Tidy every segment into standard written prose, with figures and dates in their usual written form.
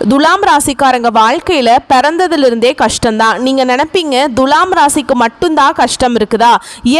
துலாம் ராசிக்காரங்க வாழ்க்கையில் பிறந்ததுலேருந்தே கஷ்டம்தான். நீங்கள் நினைப்பீங்க துலாம் ராசிக்கு மட்டும்தான் கஷ்டம் இருக்குதா,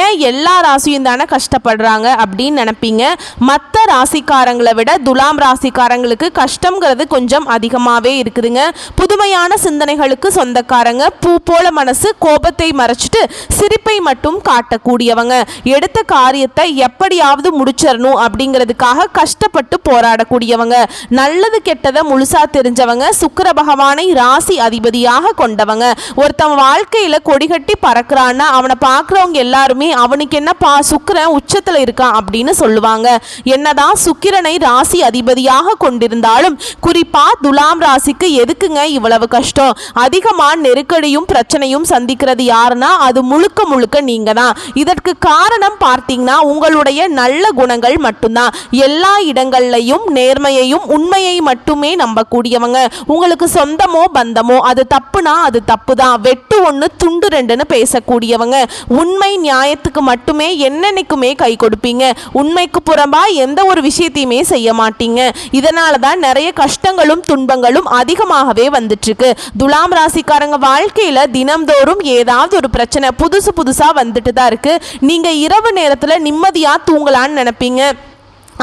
ஏன் எல்லா ராசியும் தானே கஷ்டப்படுறாங்க அப்படின்னு நினைப்பீங்க. மற்ற ராசிக்காரங்களை விட துலாம் ராசிக்காரங்களுக்கு கஷ்டங்கிறது கொஞ்சம் அதிகமாகவே இருக்குதுங்க. புதுமையான சிந்தனைகளுக்கு சொந்தக்காரங்க, பூ போல மனசு, கோபத்தை மறைச்சிட்டு சிரிப்பை மட்டும் காட்டக்கூடியவங்க, எடுத்த காரியத்தை எப்படியாவது முடிச்சிடணும் அப்படிங்கிறதுக்காக கஷ்டப்பட்டு போராடக்கூடியவங்க, நல்லது கெட்டதை முழுசா தெரிஞ்சவங்க, சுக்கிர பகவானை ராசி அதிபதியாக கொண்டவங்க. ஒருத்தன் வாழ்க்கையில கொடிகட்டி பறக்கிறான்னா அவனை பார்க்குறவங்க எல்லாருமே அவனுக்கு என்னப்பா சுக்கிரன் உச்சத்தில் இருக்கான் அப்படின்னு சொல்லுவாங்க. என்னதான் சுக்கிரனை ராசி அதிபதியாக கொண்டிருந்தாலும் குறிப்பா துலாம் ராசிக்கு எதுக்குங்க இவ்வளவு கஷ்டம்? அதிகமான நெருக்கடியும் பிரச்சனையும் சந்திக்கிறது யாருன்னா அது முழுக்க முழுக்க நீங்க தான். இதற்கு காரணம் பார்த்தீங்கன்னா உங்களுடைய நல்ல குணங்கள் மட்டும்தான். எல்லா இடங்கள்லையும் நேர்மையையும் உண்மையை மட்டுமே நம்பக்கூடியவங்க. உங்களுக்கு சொந்தமோ பந்தமோ அது தப்புனா அது தப்பு தான், வெட்டு ஒன்று துண்டு ரெண்டுன்னு பேசக்கூடியவங்க. உண்மை நியாயத்துக்கு மட்டுமே என்னென்னைக்குமே கை கொடுப்பீங்க. உண்மைக்கு புறம்பா எந்த ஒரு விஷயத்தையுமே செய்ய மாட்டீங்க. இதனால தான் நிறைய கஷ்டங்களும் துன்பங்களும் அதிகமாகவே வந்துட்டு இருக்கு. துலாம் ராசிக்காரங்க வாழ்க்கையில தினம்தோறும் ஏதாவது ஒரு பிரச்சனை புதுசா வந்துட்டு தான் இருக்கு. நீங்க இரவு நேரத்துல நிம்மதியா தூங்கலான்னு நினைப்பீங்க,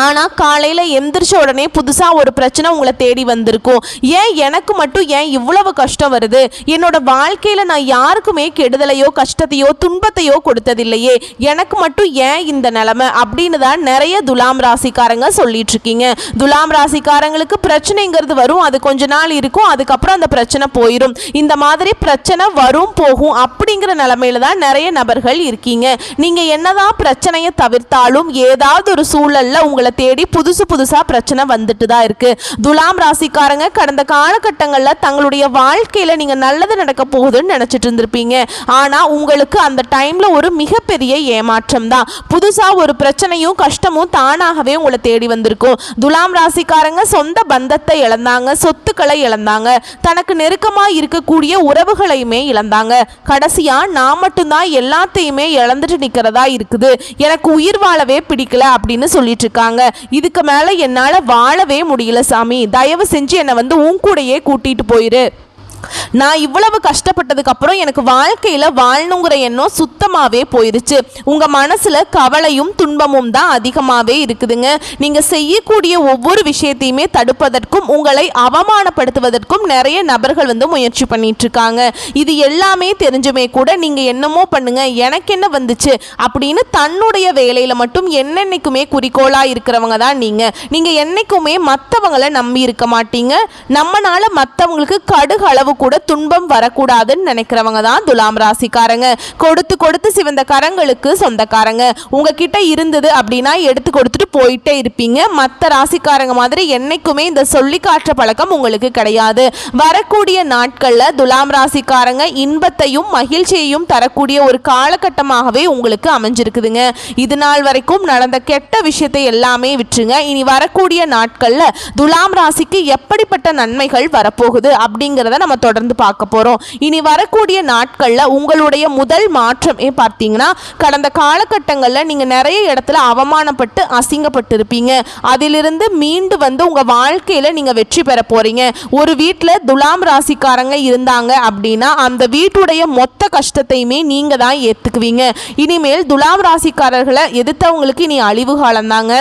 ஆனால் காலையில் எந்திரிச்ச உடனே புதுசாக ஒரு பிரச்சனை உங்களை தேடி வந்திருக்கும். ஏன் எனக்கு மட்டும் ஏன் இவ்வளவு கஷ்டம் வருது? என்னோட வாழ்க்கையில் நான் யாருக்குமே கெடுதலையோ கஷ்டத்தையோ துன்பத்தையோ கொடுத்ததில்லையே, எனக்கு மட்டும் ஏன் இந்த நிலைமை அப்படின்னு தான் நிறைய துலாம் ராசிக்காரங்க சொல்லிட்டு இருக்கீங்க. துலாம் ராசிக்காரங்களுக்கு பிரச்சனைங்கிறது வரும், அது கொஞ்ச நாள் இருக்கும், அதுக்கப்புறம் அந்த பிரச்சனை போயிடும். இந்த மாதிரி பிரச்சனை வரும் போகும் அப்படிங்கிற நிலைமையில தான் நிறைய நபர்கள் இருக்கீங்க. நீங்கள் என்னதான் பிரச்சனையை தவிர்த்தாலும் ஏதாவது ஒரு சூழல்ல உங்களை தேடி புதுசா பிரச்சனை வந்துட்டு தான் இருக்கு. துலாம் ராசிக்காரங்க கடந்த காலகட்டங்களில் தங்களுடைய வாழ்க்கையில நீங்க நல்லது நடக்க போகுதுன்னு நினைச்சிட்டு இருந்திருப்பீங்க. ஆனா உங்களுக்கு அந்த டைம்ல ஒரு மிகப்பெரிய ஏமாற்றம் தான். புதுசா ஒரு பிரச்சனையும் கஷ்டமும் தானாகவே உங்களை தேடி வந்திருக்கும். துலாம் ராசிக்காரங்க சொந்த பந்தத்தை இழந்தாங்க, சொத்துக்களை இழந்தாங்க, தனக்கு நெருக்கமா இருக்கக்கூடிய உறவுகளையுமே இழந்தாங்க. கடைசியா நான் மட்டும்தான் எல்லாத்தையுமே இழந்துட்டு நிக்கிறதா இருக்குது, எனக்கு உயிர் வாழவே பிடிக்கல அப்படின்னு சொல்லிட்டு இருக்காங்க. இதுக்கு மேல என்னால வாழவே முடியல சாமி, தயவு செஞ்சு என்னை உன் கூடயே கூட்டிட்டு போயிரு. நான் இவ்வளவு கஷ்டப்பட்டதுக்கு அப்புறம் எனக்கு வாழ்க்கையில வாழணுங்கிற எண்ணம் சுத்தமாவே போயிருச்சு. உங்க மனசுல கவலையும் துன்பமும் தான் அதிகமாவே இருக்குதுங்க. நீங்க செய்யக்கூடிய ஒவ்வொரு விஷயத்தையுமே தடுப்பதற்கும் உங்களை அவமானப்படுத்துவதற்கும் நிறைய நபர்கள் முயற்சி பண்ணிட்டு இருக்காங்க. இது எல்லாமே தெரிஞ்சுமே கூட நீங்க என்னமோ பண்ணுங்க, எனக்கு என்ன வந்துச்சு அப்படின்னு தன்னுடைய வேலையில மட்டும் என்னென்னைக்குமே குறிக்கோளா இருக்கிறவங்க தான் நீங்க என்னைக்குமே மற்றவங்களை நம்பி இருக்க மாட்டீங்க. நம்மனால மற்றவங்களுக்கு கடுகளவு கூட துன்பம் வரக்கூடாதுன்னு நினைக்கிறவங்க தான் துலாம் ராசிக்காரங்க. கொடுத்து சிவந்த கரங்களுக்கு சொந்தக்காரங்க. உங்ககிட்ட இருந்தது அப்படின்னா எடுத்து கொடுத்துட்டு போயிட்டே இருப்பீங்க. மற்ற ராசிக்காரங்க மாதிரி என்னைக்குமே இந்த சொல்லி காட்டுற பழக்கம் உங்களுக்கு கிடையாது. வரக்கூடிய நாட்கள்ல துலாம் ராசிக்காரங்க இன்பத்தையும் மகிழ்ச்சியையும் தரக்கூடிய ஒரு காலகட்டமாகவே உங்களுக்கு அமைஞ்சிருக்குதுங்க. இது நாள் வரைக்கும் நடந்த கெட்ட விஷயத்தை எல்லாமே விட்டுருங்க. இனி வரக்கூடிய நாட்கள்ல துலாம் ராசிக்கு எப்படிப்பட்ட நன்மைகள் வரப்போகுது அப்படிங்கிறத நம்ம தொடர்ந்து பார்க்க போறோம். இனி வரக்கூடிய நாட்கள்ல உங்களுடைய முதல் மாற்றம் பார்த்தீங்கன்னா கடந்த காலகட்டங்களில் நீங்க நிறைய இடத்துல அவமானப்பட்டு அசிங்கப்பட்டு இருப்பீங்க. அதிலிருந்து மீண்டு உங்க வாழ்க்கையில நீங்க வெற்றி பெற போறீங்க. ஒரு வீட்டில் துலாம் ராசிக்காரங்க இருந்தாங்க அப்படின்னா அந்த வீட்டுடைய மொத்த கஷ்டத்தையுமே நீங்க தான் ஏத்துக்குவீங்க. இனிமேல் துலாம் ராசிக்காரர்களை எதிர்த்தவங்களுக்கு இனி அழிவு காலம் தாங்க.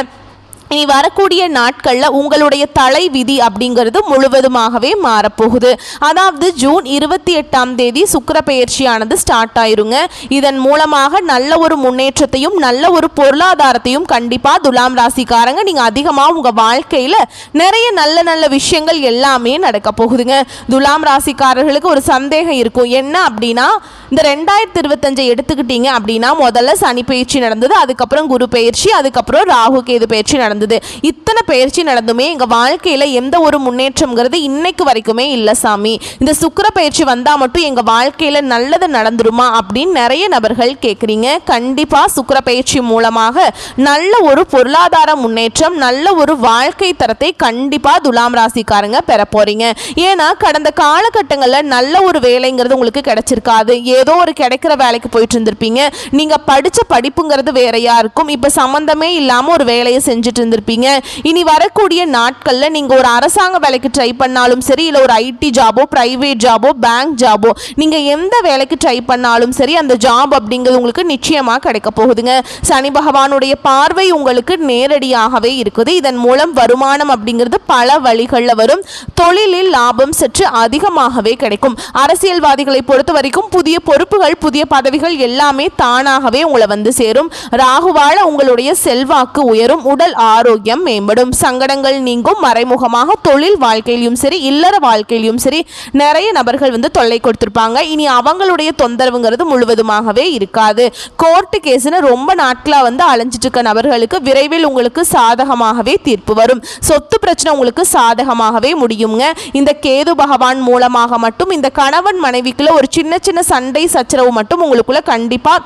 இனி வரக்கூடிய நாட்களில் உங்களுடைய தலை விதி அப்படிங்கிறது முழுவதுமாகவே மாறப்போகுது. அதாவது ஜூன் 28 சுக்கிர பெயர்ச்சியானது ஸ்டார்ட் ஆயிருங்க. இதன் மூலமாக நல்ல ஒரு முன்னேற்றத்தையும் நல்ல ஒரு பொருளாதாரத்தையும் கண்டிப்பாக துலாம் ராசிக்காரங்க நீங்கள் அதிகமாக உங்கள் வாழ்க்கையில் நிறைய நல்ல நல்ல விஷயங்கள் எல்லாமே நடக்க போகுதுங்க. துலாம் ராசிக்காரர்களுக்கு ஒரு சந்தேகம் இருக்கும், என்ன அப்படின்னா இந்த 2025 எடுத்துக்கிட்டீங்க அப்படின்னா முதல்ல சனி பயிற்சி நடந்தது, அதுக்கப்புறம் குரு பயிற்சி, அதுக்கப்புறம் ராகு கேது பயிற்சி நடந்தது. இத்தனை பயிற்சி நடந்துமே எங்க வாழ்க்கையில எந்த ஒரு முன்னேற்றம்ங்கிறது இன்னைக்கு வரைக்குமே இல்ல சாமி, இந்த சுக்கிர பயிற்சி வந்தா மட்டும் எங்க வாழ்க்கையில நல்லது நடந்துருமா அப்படின்னு நிறைய நபர்கள் கேட்குறீங்க. கண்டிப்பா சுக்கிர பயிற்சி மூலமாக நல்ல ஒரு பொருளாதார முன்னேற்றம், நல்ல ஒரு வாழ்க்கை தரத்தை கண்டிப்பா துலாம் ராசிக்காரங்க பெற போறீங்க. ஏன்னா கடந்த காலகட்டங்களில் நல்ல ஒரு வேலைங்கிறது உங்களுக்கு கிடைச்சிருக்காது. ஏதோ ஒரு கிடைக்கிற வேலைக்கு போயிட்டு இருந்திருப்பீங்க. நீங்க படிச்ச படிப்புங்கிறது வேறையா இருக்கும். இப்ப சம்பந்தமே இல்லாம ஒரு வேலையை செஞ்சுட்டு இருந்திருப்பீங்க. இனி வரக்கூடிய நாட்களில் நீங்கள் ஒரு அரசாங்க வேலைக்கு ட்ரை பண்ணாலும் சரி, இல்லை ஒரு ஐடி ஜாபோ, பிரைவேட் ஜாபோ, பேங்க் ஜாபோ, நீங்கள் எந்த வேலைக்கு ட்ரை பண்ணாலும் சரி அந்த ஜாப் அப்படிங்கிறது உங்களுக்கு நிச்சயமாக கிடைக்க போகுதுங்க. சனி பகவானுடைய பார்வை உங்களுக்கு நேரடியாகவே இருக்குது. இதன் மூலம் வருமானம் அப்படிங்கிறது பல வழிகளில் வரும். தொழிலில் லாபம் சற்று அதிகமாகவே கிடைக்கும். அரசியல்வாதிகளை பொறுத்த வரைக்கும் புதிய பொறுப்புகள், புதிய பதவிகள் எல்லாமே தானாகவே உங்களை வந்து சேரும். ராகுவால உங்களுடைய செல்வாக்கு உயரும். உடல் ஆரோக்கியம் மேம்படும். சங்கடங்கள் நீங்கும். மறைமுகமாக தொழில் வாழ்க்கையிலும் சரி, இல்லற வாழ்க்கையிலும் சரி நிறைய நபர்கள் வந்து தொல்லை கொடுத்திருப்பாங்க. இனி அவங்களுடைய தொந்தரவுங்கிறது முழுவதுமாகவே இருக்காது. கோர்ட்டு கேஸ்னு ரொம்ப நாட்களா வந்து அலைஞ்சிட்டு இருக்க நபர்களுக்கு விரைவில் உங்களுக்கு சாதகமாகவே தீர்ப்பு வரும். சொத்து பிரச்சனை உங்களுக்கு சாதகமாகவே முடியுங்க. இந்த கேது பகவான் மூலமாக மட்டும் இந்த கணவன் மனைவிக்குள்ள ஒரு சின்ன சின்ன சண்டை சச்சரவு மட்டும் உங்களுக்குள்ள கண்டிப்பா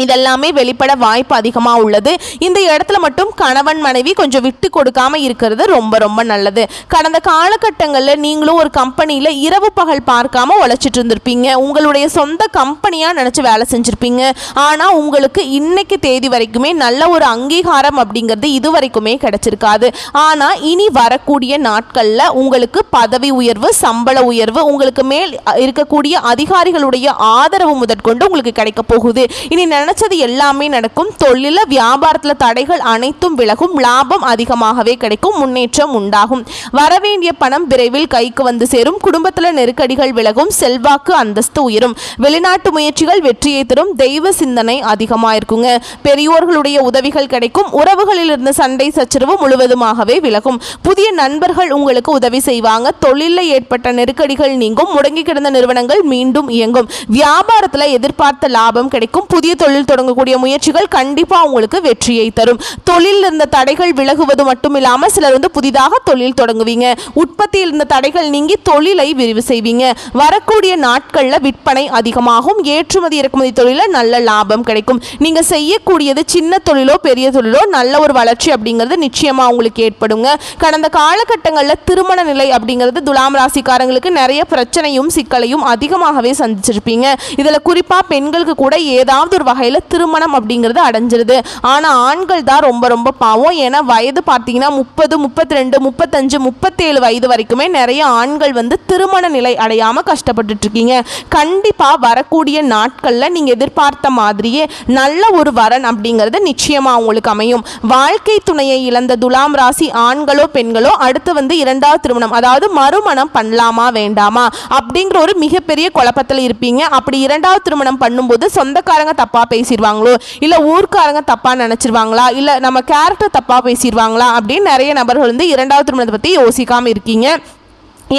இதெல்லாமே வெளிப்பட வாய்ப்பு அதிகமாக உள்ளது. இந்த இடத்துல மட்டும் கணவன் மனைவி கொஞ்சம் விட்டு கொடுக்காம இருக்கிறது ரொம்ப ரொம்ப நல்லது. கடந்த காலகட்டங்களில் நீங்களும் ஒரு கம்பெனியில் இரவு பகல் பார்க்காம உழைச்சிட்டு இருந்திருப்பீங்க. உங்களுடைய சொந்த கம்பெனியாக நினச்சி வேலை செஞ்சுருப்பீங்க. ஆனால் உங்களுக்கு இன்னைக்கு தேதி வரைக்குமே நல்ல ஒரு அங்கீகாரம் அப்படிங்கிறது இது வரைக்குமே கிடைச்சிருக்காது. ஆனால் இனி வரக்கூடிய நாட்களில் உங்களுக்கு பதவி உயர்வு, சம்பள உயர்வு, உங்களுக்கு மேல் இருக்கக்கூடிய அதிகாரிகளுடைய ஆதரவு முதற்கொண்டு உங்களுக்கு கிடைக்க போகுது. இனி நினைச்சது எல்லாமே நடக்கும். தொழில வியாபாரத்தில் தடைகள் அனைத்தும் விலகும். லாபம் அதிகமாகவே கிடைக்கும். முன்னேற்றம் உண்டாகும். வரவேண்டிய பணம் விரைவில் கைக்கு வந்து சேரும். குடும்பத்தில் நெருக்கடிகள் விலகும். செல்வாக்கு அந்தஸ்து உயரும். வெளிநாட்டு முயற்சிகள் வெற்றியை தரும். தெய்வ சிந்தனை அதிகமாக இருக்குங்க. பெரியோர்களுடைய உதவிகள் கிடைக்கும். உறவுகளில் இருந்த சண்டை சச்சரவு முழுவதுமாகவே விலகும். புதிய நண்பர்கள் உங்களுக்கு உதவி செய்வாங்க. தொழிலில் ஏற்பட்ட நெருக்கடிகள் நீங்கும். முடங்கி கிடந்த நிறுவனங்கள் மீண்டும் இயங்கும். வியாபாரத்தில் எதிர்பார்த்த லாபம் கிடைக்கும். புதிய தொழில் தொடங்கக்கூடிய முயற்சிகள் கண்டிப்பா உங்களுக்கு வெற்றியை தரும். தொழில் இருந்த தடைகள் விலகுவது மட்டும் இல்லாம சிலர் வந்து புதிதாக தொழில் தொடங்குவீங்க. உற்பத்தியில் இருந்த தடைகள் நீங்கி தொழிலை விரிவு செய்வீங்க. வரக்கூடிய நாட்கள்ல விற்பனை அதிகமாகும். ஏற்றுமதி இறக்குமதி தொழில நல்ல லாபம் கிடைக்கும். நீங்க செய்யக்கூடியது சின்ன தொழிலோ பெரிய தொழிலோ நல்ல ஒரு வளர்ச்சி அப்படிங்கிறது நிச்சயமா உங்களுக்கு ஏற்படுங்க. கடந்த காலகட்டங்களில் திருமண நிலை அப்படிங்கிறது துலாம் ராசிக்காரங்களுக்கு நிறைய பிரச்சனையும் சிக்கலையும் அதிகமாகவே சந்திச்சிருப்பீங்க. இதுல குறிப்பா பெண்களுக்கு கூட ஏதாவது ஒரு வகையில் திருமணம் அப்படிங்கிறது அடைஞ்சிருது. ஆனால் ஆண்கள் தான் ரொம்ப ரொம்ப பாவம். ஏன்னா வயது பார்த்தீங்கன்னா 30, 32, 35, 37 வயது வரைக்குமே நிறைய ஆண்கள் வந்து திருமண நிலை அடையாமல் கஷ்டப்பட்டுட்டு இருக்கீங்க. கண்டிப்பாக வரக்கூடிய நாட்களில் நீங்கள் எதிர்பார்த்த மாதிரியே நல்ல ஒரு வரன் அப்படிங்கிறது நிச்சயமாக உங்களுக்கு அமையும். வாழ்க்கை துணையை இழந்த துலாம் ராசி ஆண்களோ பெண்களோ அடுத்து வந்து இரண்டாவது திருமணம், அதாவது மறுமணம் பண்ணலாமா வேண்டாமா அப்படிங்கிற ஒரு மிகப்பெரிய குழப்பத்தில் இருப்பீங்க. அப்படி இரண்டாவது திருமணம் பண்ணும்போது சொந்தக்காரங்க தப்பா பேசிடுவாங்களோ, இல்ல ஊர்க்காரங்க தப்பா நினைச்சிருவாங்களா, இல்ல நம்ம கேரக்டர் தப்பா பேசிடுவாங்களா அப்படின்னு நிறைய நபர்கள் வந்து இரண்டாவது திருமணத்தை பத்தி யோசிக்காம இருக்கீங்க.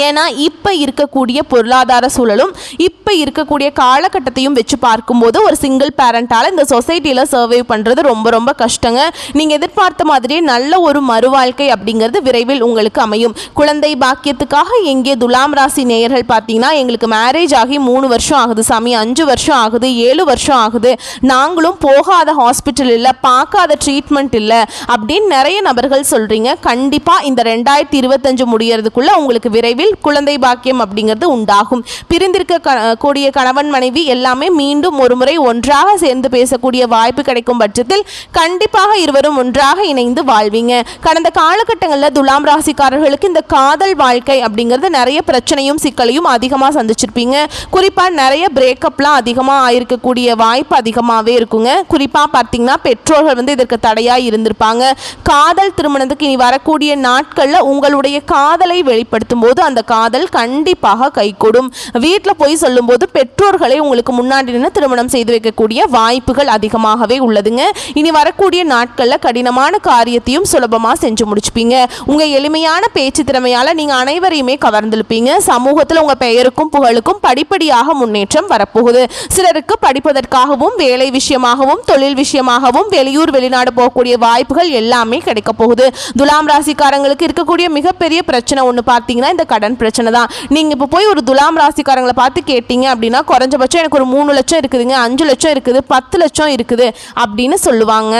ஏன்னா இப்போ இருக்கக்கூடிய பொருளாதார சூழலும் இப்போ இருக்கக்கூடிய காலகட்டத்தையும் வச்சு பார்க்கும்போது ஒரு சிங்கிள் பேரண்டால் இந்த சொசைட்டியில் சர்வை பண்ணுறது ரொம்ப ரொம்ப கஷ்டங்க. நீங்கள் எதிர்பார்த்த மாதிரியே நல்ல ஒரு மறுவாழ்க்கை அப்படிங்கிறது விரைவில் உங்களுக்கு அமையும். குழந்தை பாக்கியத்துக்காக எங்கே துலாம் ராசி நேயர்கள் பார்த்தீங்கன்னா எங்களுக்கு மேரேஜ் ஆகி 3 வருஷம் ஆகுது சாமி, 5 வருஷம் ஆகுது, 7 வருஷம் ஆகுது, நாங்களும் போகாத ஹாஸ்பிட்டல் இல்லை, பார்க்காத ட்ரீட்மெண்ட் இல்லை அப்படின்னு நிறைய நபர்கள் சொல்கிறீங்க. கண்டிப்பாக இந்த 2025 முடியறதுக்குள்ளே உங்களுக்கு விரைவில் குழந்தை பாக்கியம் அப்படிங்கிறது உண்டாகும். பிரிந்திருக்க கூடிய கணவன் மனைவி எல்லாமே மீண்டும் ஒரு முறை ஒன்றாக சேர்ந்து பேசக்கூடிய வாய்ப்பு கிடைக்கும் பட்சத்தில் கண்டிப்பாக இருவரும் ஒன்றாக இணைந்து வாழ்வீங்க. கடந்த காலகட்டங்களில் துலாம் ராசிக்காரர்களுக்கு இந்த காதல் வாழ்க்கை அப்படிங்கிறது நிறைய பிரச்சனையும் சிக்கலையும் அதிகமாக சந்திச்சிருப்பீங்க. குறிப்பாக நிறைய பிரேக்கப்லாம் அதிகமாக ஆயிருக்கக்கூடிய வாய்ப்பு அதிகமாகவே இருக்குங்க. குறிப்பாக பார்த்தீங்கன்னா பெற்றோர்கள் வந்து இதற்கு தடையாக இருந்திருப்பாங்க. காதல் திருமணத்துக்கு இனி வரக்கூடிய நாட்களில் உங்களுடைய காதலை வெளிப்படுத்தும் போது அந்த காதல் கண்டிப்பாக கைகூடும். வீட்டில் போய் சொல்லும்போது பெற்றோர்களை உங்களுக்கு முன்னாடி நின்று திருமணம் செய்து வைக்கக்கூடிய வாய்ப்புகள் அதிகமாகவே உள்ளதுங்க. இனி வரக்கூடிய நாட்களில் கடினமான காரியத்தையும் சுலபமாக செஞ்சு முடிச்சுப்பீங்க. உங்கள் எளிமையான பேச்சு திறமையால் நீங்கள் அனைவரையுமே கவர்ந்திருப்பீங்க. சமூகத்தில் உங்கள் பெயருக்கும் புகழுக்கும் படிப்படியாக முன்னேற்றம் வரப்போகுது. சிலருக்கு படிப்பதற்காகவும் வேலை விஷயமாகவும் தொழில் விஷயமாகவும் வெளியூர் வெளிநாடு போகக்கூடிய வாய்ப்புகள் எல்லாமே கிடைக்க போகுது. துலாம் ராசிக்காரங்களுக்கு இருக்கக்கூடிய மிகப்பெரிய பிரச்சனை ஒன்று பார்த்தீங்கன்னா இந்த கடன் பிரச்சனை தான். நீங்கள் இப்போ போய் ஒரு துலாம் ராசிக்காரங்களை பார்த்து கேட்டீங்க அப்படின்னா குறைஞ்சபட்சம் எனக்கு ஒரு 3 லட்சம் இருக்குதுங்க, 5 லட்சம் இருக்குது, 10 லட்சம் இருக்குது அப்படின்னு சொல்லுவாங்க.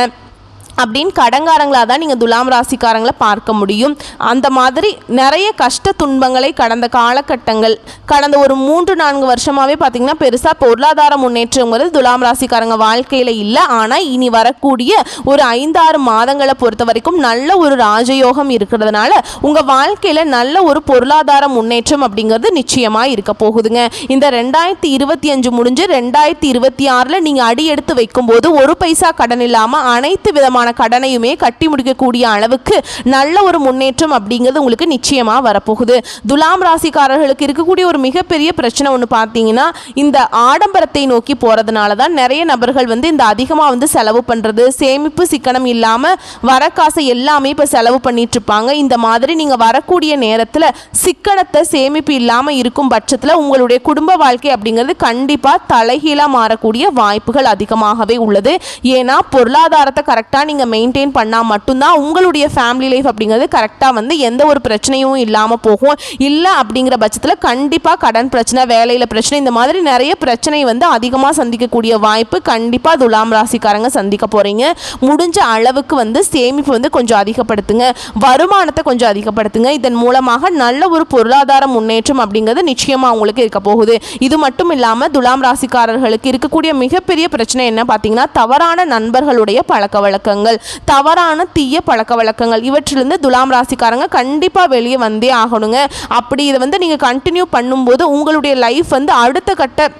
அப்படின்னு கடங்காரங்களாக தான் நீங்கள் துலாம் ராசிக்காரங்களை பார்க்க முடியும். அந்த மாதிரி நிறைய கஷ்ட துன்பங்களை கடந்த காலகட்டங்கள் கடந்த ஒரு 3-4 வருஷமாகவே பார்த்திங்கன்னா பெருசாக பொருளாதார முன்னேற்றங்கிறது துலாம் ராசிக்காரங்க வாழ்க்கையில் இல்லை. ஆனால் இனி வரக்கூடிய ஒரு 5-6 மாதங்களை பொறுத்த வரைக்கும் நல்ல ஒரு ராஜயோகம் இருக்கிறதுனால உங்கள் வாழ்க்கையில் நல்ல ஒரு பொருளாதார முன்னேற்றம் அப்படிங்கிறது நிச்சயமாக இருக்க போகுதுங்க. இந்த 2025 முடிஞ்சு 2026 நீங்கள் அடி எடுத்து வைக்கும்போது ஒரு பைசா கடன் இல்லாமல் அனைத்து விதமான கடனையுமே கட்டி முடிக்கக்கூடிய அளவுக்கு நல்ல ஒரு முன்னேற்றம் அப்படிங்கிறது உங்களுக்கு நிச்சயமா வரப்போகுது. துலாம் ராசிக்காரர்களுக்கு இருக்கக்கூடிய ஒரு மிகப்பெரிய பிரச்சனை ஒன்று பார்த்தீங்கன்னா இந்த ஆடம்பரத்தை நோக்கி போறதுனால தான் நிறைய நபர்கள் இந்த அதிகமாக செலவு பண்றது, சேமிப்பு சிக்கனம் இல்லாம வர காசை எல்லாமே இப்போ செலவு பண்ணிட்டு இருப்பாங்க. இந்த மாதிரி நீங்க வரக்கூடிய நேரத்தில் சிக்கனத்தை சேமிப்பு இல்லாம இருக்கும் பட்சத்தில் உங்களுடைய குடும்ப வாழ்க்கை அப்படிங்கிறது கண்டிப்பா தலைகீழா மாறக்கூடிய வாய்ப்புகள் அதிகமாகவே உள்ளது. ஏன்னா பொருளாதாரத்தை கரெக்டாக நீங்கள் மெயின்டைன் பண்ணால் மட்டும்தான் உங்களுடைய ஃபேமிலி லைஃப் அப்படிங்கிறது கரெக்டாக எந்த ஒரு பிரச்சனையும் இல்லாமல் போகும். இல்லை அப்படிங்கிற பட்சத்தில் கண்டிப்பாக கடன் பிரச்சனை, வேலையில் பிரச்சனை, இந்த மாதிரி நிறைய பிரச்சனை அதிகமாக சந்திக்கக்கூடிய வாய்ப்பு கண்டிப்பாக துலாம் ராசிக்காரங்க சந்திக்க போகிறீங்க. முடிஞ்ச அளவுக்கு சேமிப்பு கொஞ்சம் அதிகப்படுத்துங்க, வருமானத்தை கொஞ்சம் அதிகப்படுத்துங்க. இதன் மூலமாக நல்ல ஒரு பொருளாதார முன்னேற்றம் அப்படிங்கிறது நிச்சயமாக உங்களுக்கு இருக்க போகுது. இது மட்டும் இல்லாமல் துலாம் ராசிக்காரர்களுக்கு இருக்கக்கூடிய மிகப்பெரிய பிரச்சனை என்ன பார்த்தீங்கன்னா தவறான நண்பர்களுடைய பழக்க வழக்கங்கள், தவறான தீய பழக்க வழக்கங்கள், இவற்றிலிருந்து துலாம் ராசிக்காரங்க கண்டிப்பா வெளியே வந்தே ஆகணுங்க. அப்படி இதை நீங்க கண்டினியூ பண்ணும்போது உங்களுடைய லைஃப் அடுத்த கட்ட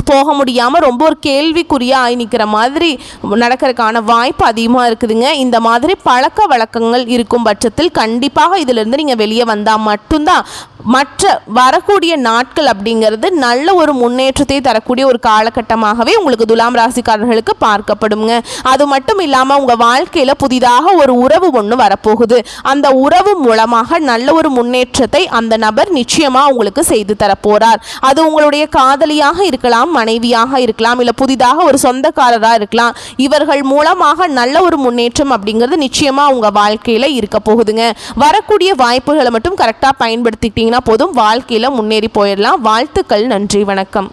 போக முடியாமல் ரொம்ப ஒரு கேள்விக்குறியாக ஆகி நிற்கிற மாதிரி நடக்கிறதுக்கான வாய்ப்பு அதிகமாக இருக்குதுங்க. இந்த மாதிரி பழக்க வழக்கங்கள் இருக்கும் பட்சத்தில் கண்டிப்பாக இதிலிருந்து நீங்கள் வெளியே வந்தால் மட்டும்தான் மற்ற வரக்கூடிய நாட்கள் அப்படிங்கிறது நல்ல ஒரு முன்னேற்றத்தை தரக்கூடிய ஒரு காலகட்டமாகவே உங்களுக்கு துலாம் ராசிக்காரர்களுக்கு பார்க்கப்படுங்க. அது மட்டும் இல்லாமல் உங்கள் வாழ்க்கையில் புதிதாக ஒரு உறவு ஒன்று வரப்போகுது. அந்த உறவு மூலமாக நல்ல ஒரு முன்னேற்றத்தை அந்த நபர் நிச்சயமாக உங்களுக்கு செய்து தரப்போகிறார். அது உங்களுடைய காதலியாக இருக்கலாம், மனைவியாக இருக்கலாம், இல்லை புதிதாக ஒரு சொந்தக்காரராக இருக்கலாம். இவர்கள் மூலமாக நல்ல ஒரு முன்னேற்றம் அப்படிங்கிறது நிச்சயமாக உங்கள் வாழ்க்கையில் இருக்க போகுதுங்க. வரக்கூடிய வாய்ப்புகளை மட்டும் கரெக்டாக பயன்படுத்திக்கிட்டீங்கன்னா போதும், வாழ்க்கையில் முன்னேறி போயிடலாம். வாழ்த்துக்கள், நன்றி, வணக்கம்.